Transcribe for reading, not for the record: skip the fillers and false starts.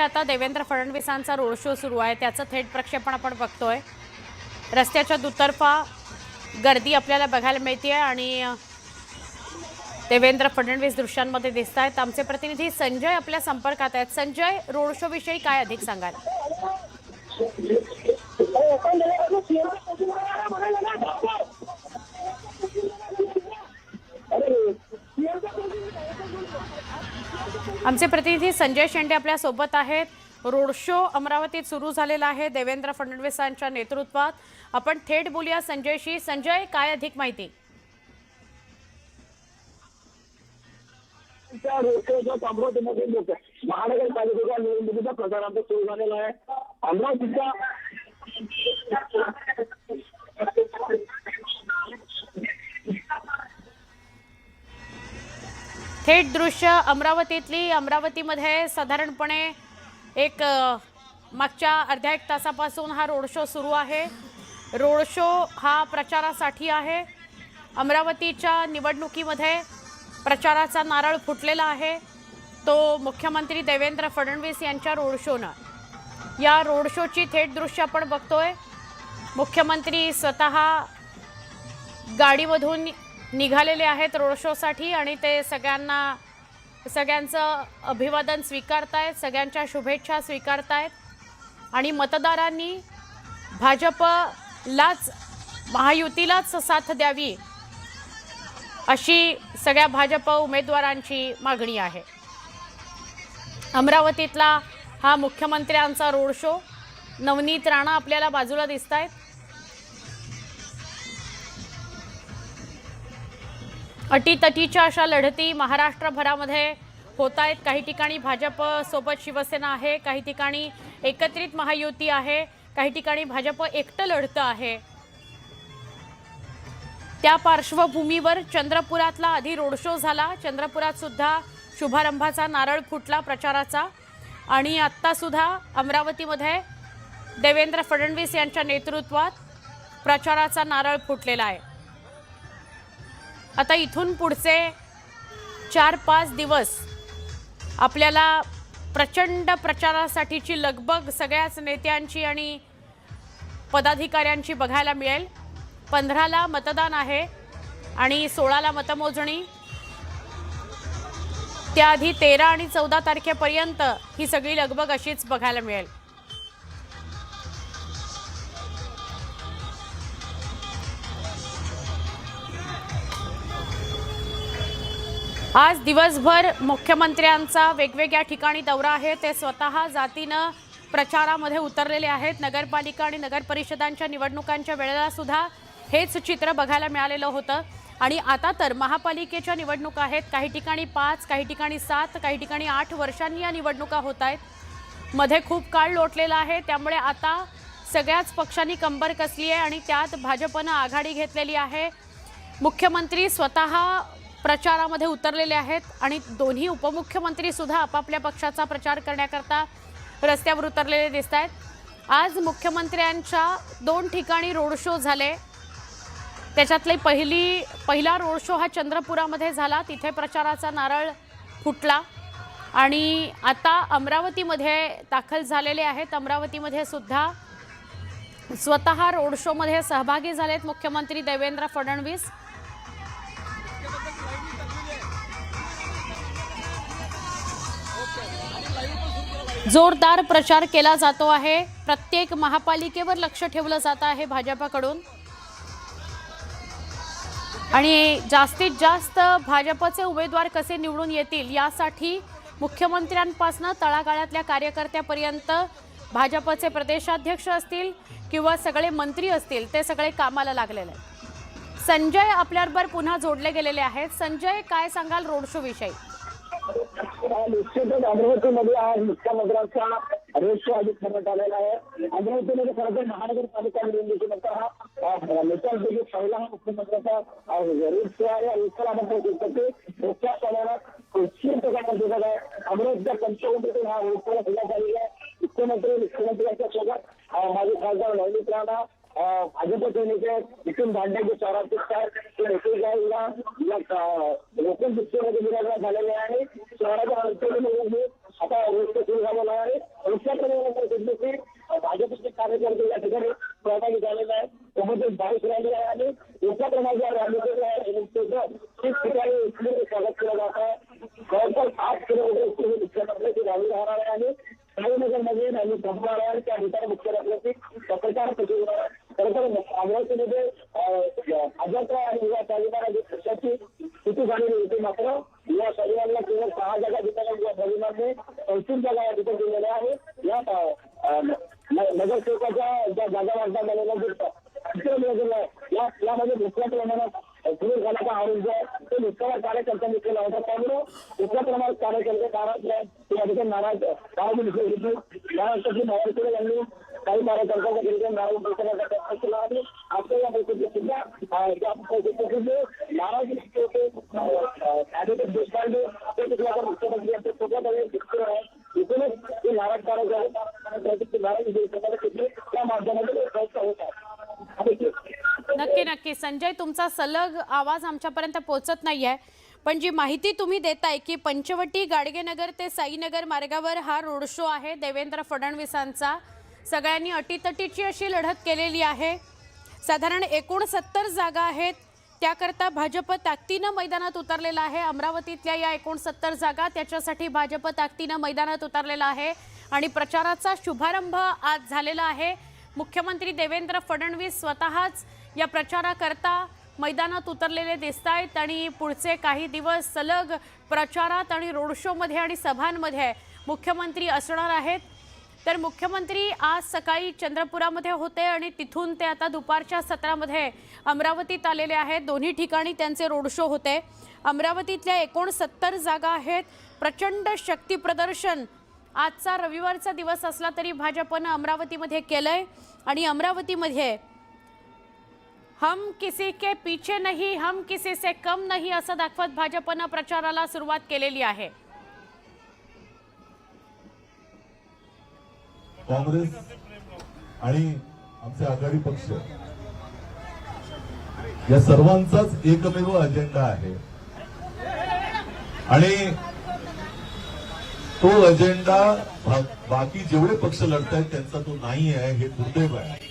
आता Devendra फडणवीसांचा road show सुरू आहे, त्याचं थेट प्रक्षेपण आपण बघतोय। रस्त्याच्या दुतर्फा गर्दी आपल्याला बघायला मिळते आणि देवेंद्र फडणवीस दृश्यांमध्ये दिसत आहेत। आमचे प्रतिनिधी संजय आपल्या संपर्कात आहेत। संजय, रोड शो विषयी काय अधिक सांगाल? आमचे प्रतिनिधी संजय शेंडे आपल्या सोबत आहेत। रोड शो अमरावतीत सुरू झालेला आहे देवेंद्र फडणवीसांच्या नेतृत्वात। आपण थेट बोलूया संजयशी। संजय, काय अधिक माहिती? महानगरपालिकेच्या निवडणुकीचा प्रचार आता सुरू झालेला आहे। अमरावतीच्या थेट दृश्य अमरावतीमध्ये साधारणपणे एक मागच्या अर्ध्या एक तासापासून हा रोड शो सुरू आहे। रोड शो हा प्रचारासाठी आहे। अमरावतीच्या निवडणुकीमध्ये प्रचाराचा नारळ फुटलेला आहे, तो मुख्यमंत्री देवेंद्र फडणवीस यांच्या रोड शोनं। या रोड शोची थेट दृश्य आपण बघतोय। मुख्यमंत्री स्वतः गाडीमधून निघालेले आहेत रोड शोसाठी आणि ते सगळ्यांचं अभिवादन स्वीकारतायत, सगळ्यांच्या शुभेच्छा स्वीकारतायत आणि मतदारांनी भाजपलाच, महायुतीलाच साथ द्यावी अशी सगळ्या भाजप उमेदवारांची मागणी आहे। अमरावतीतला हा मुख्यमंत्र्यांचा रोड शो। नवनीत राणा आपल्याला बाजूला दिसतायत। अटीतटीच्या अशा लढती महाराष्ट्रभरामध्ये होत आहेत। काही ठिकाणी भाजप सोबत शिवसेना आहे, काही ठिकाणी एकत्रित महायुती आहे, काही ठिकाणी भाजप एकटं लढतं आहे। त्या पार्श्वभूमीवर चंद्रपुरातला आधी रोड शो झाला। चंद्रपुरात सुद्धा शुभारंभाचा नारळ फुटला प्रचाराचा आणि आत्ता सुद्धा अमरावतीमध्ये देवेंद्र फडणवीस यांच्या नेतृत्वात प्रचाराचा नारळ फुटलेला आहे। आता इथून पुढचे 4-5 दिवस आपल्याला प्रचंड प्रचारासाठीची लगबग सगळ्याच नेत्यांची आणि पदाधिकाऱ्यांची बघायला मिळेल। 15ला मतदान आहे आणि 16ला मतमोजणी। त्याआधी 13 आणि 14 तारखेपर्यंत ही सगळी लगबग अशीच बघायला मिळेल। आज दिवसभर मुख्यमंत्र्यांचा वेगवेगळ्या ठिकाणी दौरा आहे। ते स्वतः जातीनं प्रचारामध्ये उतरलेले आहेत। नगरपालिका आणि नगरपरिषदांच्या निवडणुकांच्या वेळेला सुद्धा हेच चित्र बघायला मिळालेलं होतं आणि आता तर महापालिकेच्या निवडणुका आहेत। काही ठिकाणी 5, काही ठिकाणी 7, काही ठिकाणी 8 वर्षांनी या निवडणुका होत आहेत। मध्ये खूप काळ लोटलेला आहे, त्यामुळे आता सगळ्याच पक्षांनी कंबर कसली आहे आणि त्यात भाजपनं आघाडी घेतलेली आहे। मुख्यमंत्री स्वतः प्रचारामध्ये उतरलेले आहेत आणि दोन्ही उपमुख्यमंत्री सुद्धा आपापल्या पक्षाचा प्रचार करण्याकरता रस्त्यावर उतरलेले दिसत आहेत। आज मुख्यमंत्र्यांच्या 2 ठिकाणी रोड शो झाले। त्याच्यातले पहिला रोड शो हा चंद्रपुरामध्ये झाला, तिथे प्रचाराचा नारळ फुटला आणि आता अमरावतीमध्ये दाखल झालेले आहेत। अमरावतीमध्ये सुद्धा स्वतः रोड शोमध्ये सहभागी झालेत मुख्यमंत्री देवेंद्र फडणवीस। जोरदार प्रचार केला जातो आहे। प्रत्येक महापालिकेवर लक्ष ठेवलं जात आहे भाजपकडून आणि जास्तीत जास्त भाजपचे उमेदवार कसे निवडून येतील यासाठी मुख्यमंत्र्यांपासून तळागाळातल्या कार्यकर्त्यापर्यंत भाजपचे प्रदेशाध्यक्ष असतील किंवा सगळे मंत्री असतील ते सगळे कामाला लागलेले आहेत। संजय आपल्याबरोबर पुन्हा जोडले गेलेले आहेत। संजय, काय सांगाल रोड शो विषयी? निश्चितच अमरावतीमध्ये आज मुख्यमंत्र्यांचा रोड शो आयोजित करण्यात आलेला आहे। अमरावतीमध्ये खरं तर महानगरपालिका निवडणुकीनंतर हा नेत्यांपैकी पहिला मुख्यमंत्र्यांचा रोड शो आहे। मोठ्या प्रमाणात अमरावतीच्या पंचवटीतून हा रोड शो घेण्यात आलेला आहे। मुख्यमंत्र्यांच्या सोबत माजी खासदार नवनीत राणा, भाजपचे नेते नितीन भांडे जे शहराध्यक्ष आहेत लोकल दृष्टीमध्ये झालेले आहे। शहराच्या अंतर्गत आता रोड शो सुरू झालेला आहे। मोठ्या प्रमाणावर भाजपचे कार्यकर्ते या ठिकाणी सहभागी झालेले आहेत. सोबतच बाईक रॅली आहे आणि मोठ्या प्रमाणावर रॅली ठिकाणी स्वागत केलं जात आहे. जवळपास 8 किलोमीटर मुख्यमंत्र्यांची रॅली राहणार आहे आणि साईनगरमध्ये रॅली संपणार आहे. त्या ठिकाणी मुख्यमंत्र्यांची पत्रकार परिषद आहे. खरं तर अमरावतीमध्ये भाजपा आणि युवा स्वाभिमानाची पक्षाची स्थिती झालेली होती. मात्र युवा स्वाभिमानला केवळ 6 जागा दिल्या. युवा स्वाभिमानने 34 जागा या ठिकाणी दिलेल्या आहे. या नगरसेवकाच्या ज्या जागा वाटण्यात झालेल्या यामध्ये मोठ्या प्रमाणात सुरू झाल्याचा आरोप जो आहे तो नुसत्या कार्यकर्त्यांनी केला होता. त्यामुळे मोठ्या प्रमाणात कार्यकर्ते नाराज या ठिकाणी नाराजी दिसली होती. महाराष्ट्राची बाहेर यांनी काही कार्यकर्त्यांच्या विरुद्ध नाराज दर्शवण्याचा प्रयत्न केला आणि आपल्या या बैठकीत सुद्धा नाराजी दिसली होते. ऍडव्होकेट देशपांडे ते तिथल्या मुख्यमंत्री यांच्या सोबत आहे. इथूनच ते नाराज करायचे नाराजी त्या माध्यमातून प्रयत्न होत आहे. नक्की संजय, तुमचा सलग आवाज आमच्यापर्यंत पोहोचत नाहीये, पण जी माहिती तुम्ही देताय की पंचवटी गाडगेनगर ते साईनगर मार्गावर हा रोड शो आहे देवेंद्र फडणवीसांचा, सगळ्यांनी अटीतटीची अशी लढत केलेली आहे. साधारण 69 जागा आहेत. त्याकरता भाजप ताकदीनं मैदानात उतरलेला आहे. अमरावतीतल्या या 69 जागा त्याच्यासाठी भाजप ताकदीनं मैदानात उतरलेला आहे आणि प्रचाराचा शुभारंभ आज झालेला आहे. मुख्यमंत्री देवेंद्र फडणवीस स्वतःच या प्रचाराकरता मैदानात उतरलेले दिसत आहेत आणि पुढचे काही दिवस सलग प्रचारात आणि रोड शोमध्ये आणि सभांमध्ये मुख्यमंत्री असणार आहेत. तर मुख्यमंत्री आज सकाळी चंद्रपुरामध्ये होते आणि तिथून ते आता दुपारच्या सत्रामध्ये अमरावतीत आलेले आहेत. दोन्ही ठिकाणी त्यांचे रोड शो होते. अमरावतीतल्या 69 जागा आहेत. प्रचंड शक्ती प्रदर्शन आजचा रविवारचा दिवस असला तरी भाजपनं अमरावतीमध्ये केलंय आणि अमरावतीमध्ये हम किसी के पीछे नहीं, हम किसी से कम नहीं असं दाखवत भाजपनं प्रचाराला सुरुवात केलेली आहे. काँग्रेस आणि आमचे आघाडी पक्ष या सर्वांचाच एकमेव अजेंडा आहे आणि तो अजेंडा बाकी जेवढे पक्ष लढतायत त्यांचा तो नाही आहे हे दुर्दैव आहे.